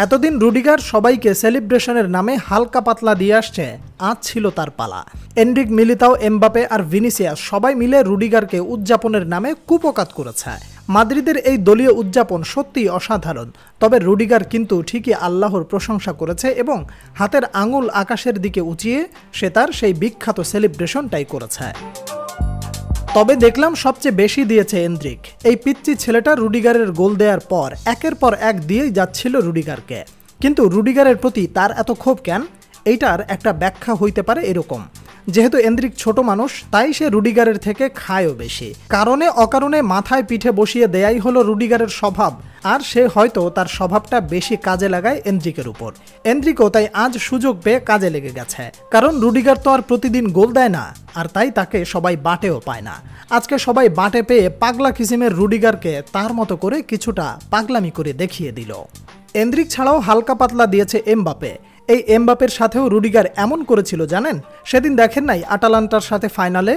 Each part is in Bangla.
এতদিন রুডিগার সবাইকে সেলিব্রেশনের নামে হালকা পাতলা দিয়ে আসছে, আজ ছিল তার পালা। এনরিক, মিলিতাও, এমবাপে আর ভিনিসিয়াস সবাই মিলে রুডিগারকে উদযাপনের নামে কুপকাত করেছে। মাদ্রিদের এই দলীয় উদযাপন সত্যিই অসাধারণ। তবে রুডিগার কিন্তু ঠিকই আল্লাহর প্রশংসা করেছে এবং হাতের আঙুল আকাশের দিকে উঁচিয়ে সে তার সেই বিখ্যাত সেলিব্রেশনটাই করেছে। তবে দেখলাম সবচেয়ে বেশি দিয়েছে এনরিক। এই পিচ্চি ছেলেটা রুডিগারের গোল দেওয়ার পর একের পর এক দিয়েই যাচ্ছিল রুডিগারকে। কিন্তু রুডিগারের প্রতি তার এত ক্ষোভ কেন? এইটার একটা ব্যাখ্যা হইতে পারে এরকম। যেহেতু এনরিক ছোট মানুষ, তাই সে রুডিগারের থেকে খায়ও বেশি। কারণে অকারণে মাথায় পিঠে বসিয়ে দেয়াই হলো রুডিগারের স্বভাব, আর সে হয়তো তার স্বভাবটা বেশি কাজে লাগায় এনরিকের উপর। এনরিকও তাই আজ সুযোগ পেয়ে কাজে লেগে গেছে, কারণ রুডিগার তো আর প্রতিদিন গোল দেয় না, আর তাই তাকে সবাই বাটেও পায় না। আজকে সবাই বাটে পেয়ে পাগলা কিসিমের রুডিগারকে তার মতো করে কিছুটা পাগলামি করে দেখিয়ে দিল। এনরিক ছাড়াও হালকা পাতলা দিয়েছে এমবাপে। এই এমবাপের সাথেও রুডিগার এমন করেছিল জানেন? সেদিন দেখেন নাই আটালান্টার সাথে ফাইনালে?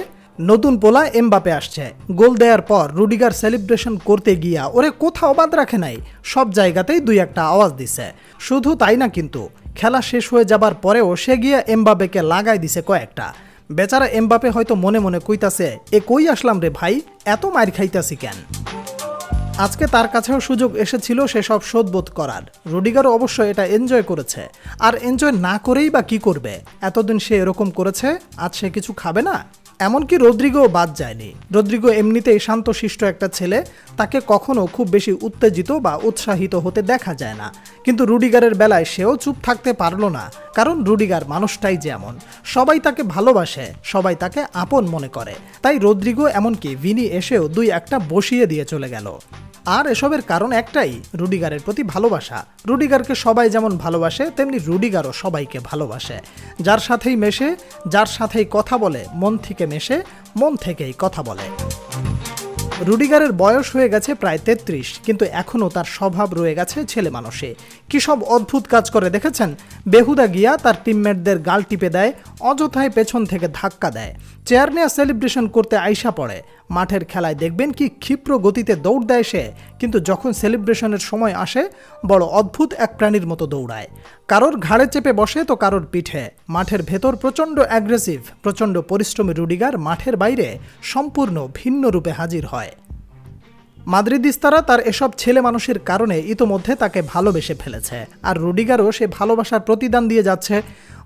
নতুন পোলা এমবাপে আসছে, গোল দেওয়ার পর রুডিগার সেলিব্রেশন করতে গিয়া ওরে কোথাও বাদ রাখে নাই, সব জায়গাতেই দুই একটা আওয়াজ দিছে। শুধু তাই না, কিন্তু খেলা শেষ হয়ে যাবার পরেও সে গিয়া এমবাপেকে লাগাই দিছে কয়েকটা। বেচারা এমবাপে হয়তো মনে মনে কইতাছে, এ কই আসলাম রে ভাই, এত মার খাইতাছি কেন? আজকে তার কাছেও সুযোগ এসেছিল সেসব শোধবোধ করার। রুডিগারও অবশ্য এটা এনজয় করেছে, আর এনজয় না করেই বা কি করবে? এতদিন সে এরকম করেছে, আজ সে কিছু খাবে না? এমনকি রদ্রিগোও বাদ যায়নি। রদ্রিগো এমনিতেই শান্তশিষ্ট একটা ছেলে, তাকে কখনো খুব বেশি উত্তেজিত বা উৎসাহিত হতে দেখা যায় না। কিন্তু রুডিগারের বেলায় সেও চুপ থাকতে পারলো না, কারণ রুডিগার মানুষটাই যেমন, সবাই তাকে ভালোবাসে, সবাই তাকে আপন মনে করে। তাই রদ্রিগো এমনকি ভিনি এসেও দুই একটা বসিয়ে দিয়ে চলে গেল। আর এসবের কারণ একটাই, রুডিগারের প্রতি ভালোবাসা। রুডিগারকে সবাই যেমন ভালোবাসে, তেমনি রুডিগারও সবাইকে ভালোবাসে। যার সাথেই মেশে, যার সাথেই কথা বলে, মন থেকে মেশে, মন থেকেই কথা বলে। রুডিগারের বয়স হয়ে গেছে প্রায় 33, কিন্তু এখনও তার স্বভাব রয়ে গেছে ছেলে মানুষে। কি সব অদ্ভুত কাজ করে দেখেছেন? বেহুদা গিয়া তার টিমমেটদের গাল টিপে দেয়, অযথায় পেছন থেকে ধাক্কা দেয়, চেয়ার নিয়ে সেলিব্রেশন করতে আইসা পড়ে। মাঠের খেলায় দেখবেন কি ক্ষিপ্র গতিতে দৌড় দেয় সে, কিন্তু যখন সেলিব্রেশনের সময় আসে বড় অদ্ভুত এক প্রাণীর মতো দৌড়ায়। কারোর ঘাড়ে চেপে বসে তো কারোর পিঠে। মাঠের ভেতর প্রচণ্ড অ্যাগ্রেসিভ, প্রচণ্ড পরিশ্রমী রুডিগার মাঠের বাইরে সম্পূর্ণ ভিন্ন রূপে হাজির হয়। মাদ্রিদিস্তারা তার এসব ছেলে মানুষের কারণে ইতোমধ্যে তাকে ভালোবেসে ফেলেছে, আর রুডিগারও সে ভালোবাসার প্রতিদান দিয়ে যাচ্ছে।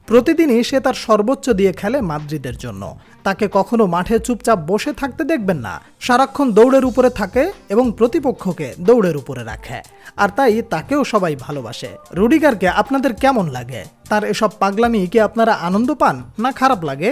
প্রতিদিনই সে তার সর্বোচ্চ দিয়ে খেলে মাদ্রিদের জন্য। তাকে কখনো মাঠে চুপচাপ বসে থাকতে দেখবেন না, সারাক্ষণ দৌড়ের উপরে থাকে এবং প্রতিপক্ষকে দৌড়ের উপরে রাখে, আর তাই তাকেও সবাই ভালোবাসে। রুডিগারকে আপনাদের কেমন লাগে? তার এসব পাগলামি কি আপনারা আনন্দ পান না খারাপ লাগে?